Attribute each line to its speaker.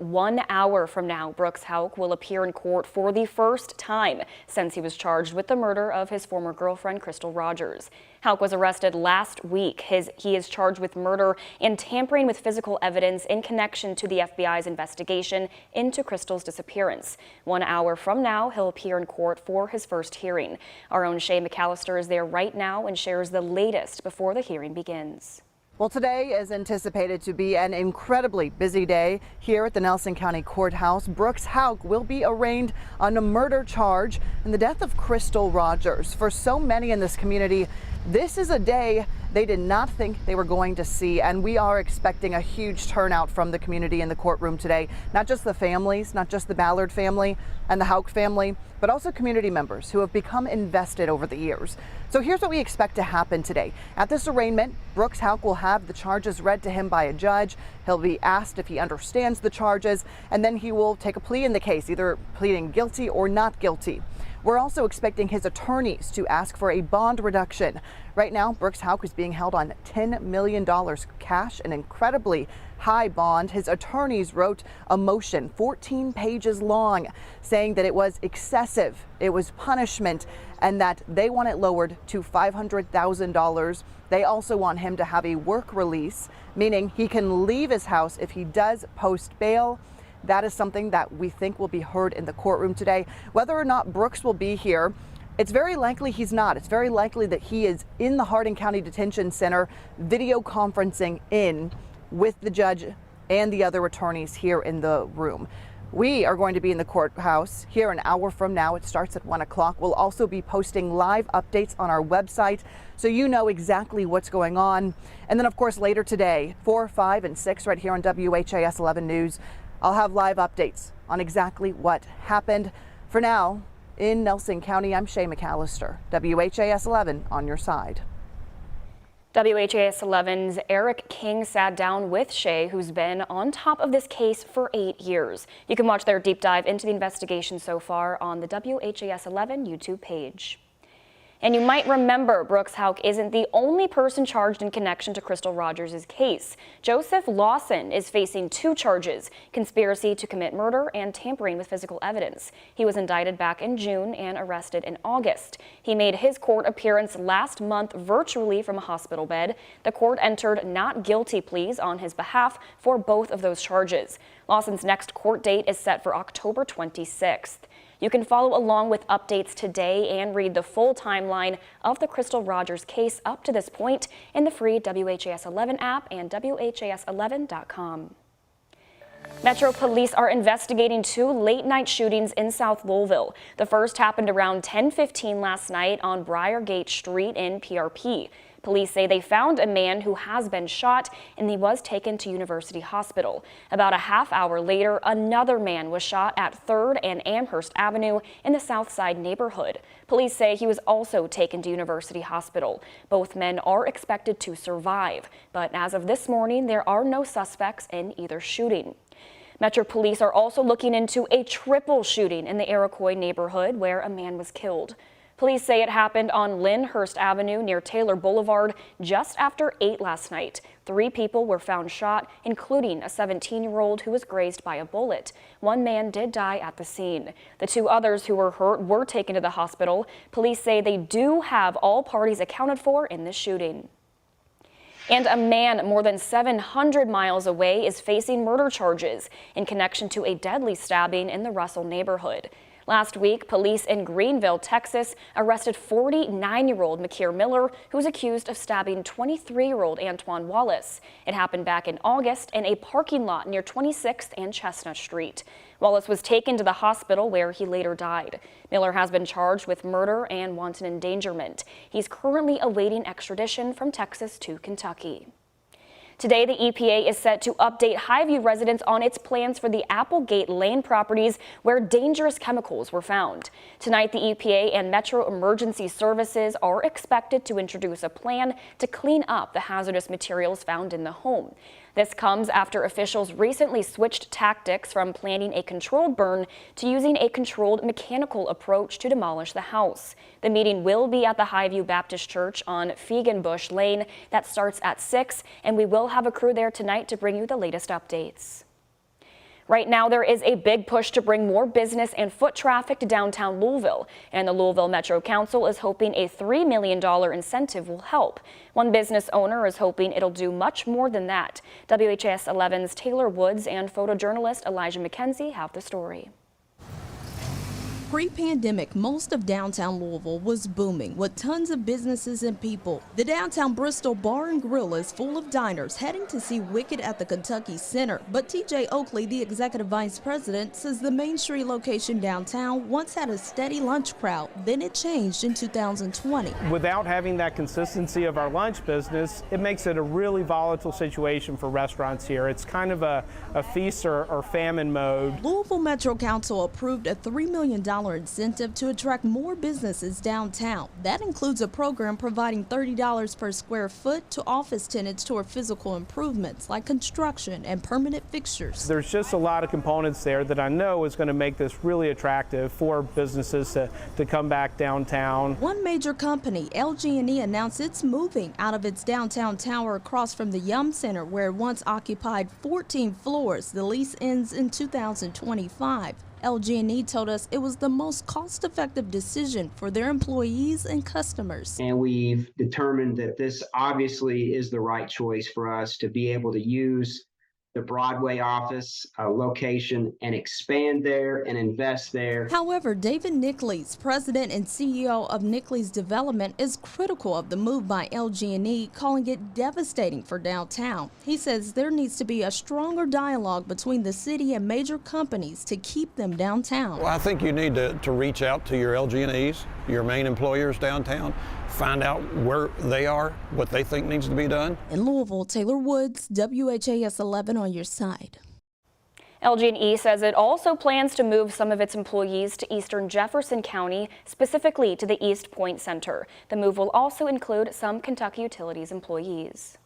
Speaker 1: 1 hour from now, Brooks Houck will appear in court for the first time since he was charged with the murder of his former girlfriend, Crystal Rogers. Houck was arrested last week. He is charged with murder and tampering with physical evidence in connection to the FBI's investigation into Crystal's disappearance. 1 hour from now, he'll appear in court for his first hearing. Our own Shay McAllister is there right now and shares the latest before the hearing begins.
Speaker 2: Well, today is anticipated to be an incredibly busy day here at the Nelson County Courthouse. Brooks Houck will be arraigned on a murder charge in the death of Crystal Rogers. For so many in this community, this is a day they did not think they were going to see, and we are expecting a huge turnout from the community in the courtroom today. Not just the families, not just the Ballard family and the Houck family, but also community members who have become invested over the years. So here's what we expect to happen today. At this arraignment, Brooks Houck will have the charges read to him by a judge. He'll be asked if he understands the charges, and then he will take a plea in the case, either pleading guilty or not guilty. We're also expecting his attorneys to ask for a bond reduction. Right now, Brooks Houck is being held on $10 million cash, an incredibly high bond. His attorneys wrote a motion 14 pages long saying that it was excessive, it was punishment, and that they want it lowered to $500,000. They also want him to have a work release, meaning he can leave his house if he does post bail. That is something that we think will be heard in the courtroom today. Whether or not Brooks will be here, it's very likely he's not. It's very likely that he is in the Hardin County Detention Center video conferencing in with the judge and the other attorneys here in the room. We are going to be in the courthouse here an hour from now. It starts at 1 o'clock. We'll also be posting live updates on our website so you know exactly what's going on. And then, of course, later today, 4, 5, and 6 right here on WHAS 11 News, I'll have live updates on exactly what happened. For now, in Nelson County, I'm Shay McAllister, WHAS 11 on your side.
Speaker 1: WHAS 11's Eric King sat down with Shay, who's been on top of this case for 8 years. You can watch their deep dive into the investigation so far on the WHAS 11 YouTube page. And you might remember Brooks Houck isn't the only person charged in connection to Crystal Rogers' case. Joseph Lawson is facing 2 charges, conspiracy to commit murder and tampering with physical evidence. He was indicted back in June and arrested in August. He made his court appearance last month virtually from a hospital bed. The court entered not guilty pleas on his behalf for both of those charges. Lawson's next court date is set for October 26th. You can follow along with updates today and read the full timeline of the Crystal Rogers case up to this point in the free WHAS 11 app and WHAS11.com. Metro Police are investigating 2 late-night shootings in South Louisville. The first happened around 10:15 last night on Briargate Street in PRP. Police say they found a man who has been shot and he was taken to University Hospital. About a half hour later, another man was shot at 3rd and Amherst Avenue in the South Side neighborhood. Police say he was also taken to University Hospital. Both men are expected to survive, but as of this morning, there are no suspects in either shooting. Metro Police are also looking into a triple shooting in the Iroquois neighborhood where a man was killed. Police say it happened on Lyndhurst Avenue near Taylor Boulevard just after 8 last night. 3 people were found shot, including a 17-year-old who was grazed by a bullet. 1 man did die at the scene. The 2 others who were hurt were taken to the hospital. Police say they do have all parties accounted for in this shooting. And a man more than 700 miles away is facing murder charges in connection to a deadly stabbing in the Russell neighborhood. Last week, police in Greenville, Texas, arrested 49-year-old Makir Miller, who was accused of stabbing 23-year-old Antoine Wallace. It happened back in August in a parking lot near 26th and Chestnut Street. Wallace was taken to the hospital where he later died. Miller has been charged with murder and wanton endangerment. He's currently awaiting extradition from Texas to Kentucky. Today, the EPA is set to update Highview residents on its plans for the Applegate Lane properties where dangerous chemicals were found. Tonight, the EPA and Metro Emergency Services are expected to introduce a plan to clean up the hazardous materials found in the home. This comes after officials recently switched tactics from planning a controlled burn to using a controlled mechanical approach to demolish the house. The meeting will be at the Highview Baptist Church on Feganbush Lane. That starts at 6, and we will have a crew there tonight to bring you the latest updates. Right now, there is a big push to bring more business and foot traffic to downtown Louisville, and the Louisville Metro Council is hoping a $3 million incentive will help. One business owner is hoping it'll do much more than that. WHAS 11's Taylor Woods and photojournalist Elijah McKenzie have the story.
Speaker 3: Pre-pandemic, most of downtown Louisville was booming with tons of businesses and people. The downtown Bristol Bar and Grill is full of diners heading to see Wicked at the Kentucky Center. But TJ Oakley, the executive vice president, says the Main Street location downtown once had a steady lunch crowd. Then it changed in 2020.
Speaker 4: Without having that consistency of our lunch business, it makes it a really volatile situation for restaurants here. It's kind of a feast or famine mode.
Speaker 3: Louisville Metro Council approved a $3 million incentive to attract more businesses downtown. That includes a program providing $30 per square foot to office tenants toward physical improvements like construction and permanent fixtures.
Speaker 4: There's just a lot of components there that I know is going to make this really attractive for businesses to come back downtown.
Speaker 3: One major company, LG&E, announced it's moving out of its downtown tower across from the Yum Center, where it once occupied 14 floors. The lease ends in 2025. LG&E told us it was the most cost-effective decision for their employees and customers.
Speaker 5: And we've determined that this obviously is the right choice for us to be able to use the Broadway office location and expand there and invest there.
Speaker 3: However, David Nickley's president and CEO of Nickley's Development is critical of the move by LG&E, calling it devastating for downtown. He says there needs to be a stronger dialogue between the city and major companies to keep them downtown.
Speaker 6: Well, I think you need to reach out to your LG&Es, your main employers downtown, find out where they are, what they think needs to be done.
Speaker 3: In Louisville, Taylor Woods, WHAS 11 on your side.
Speaker 1: LG&E says it also plans to move some of its employees to eastern Jefferson County, specifically to the East Point Center. The move will also include some Kentucky Utilities employees.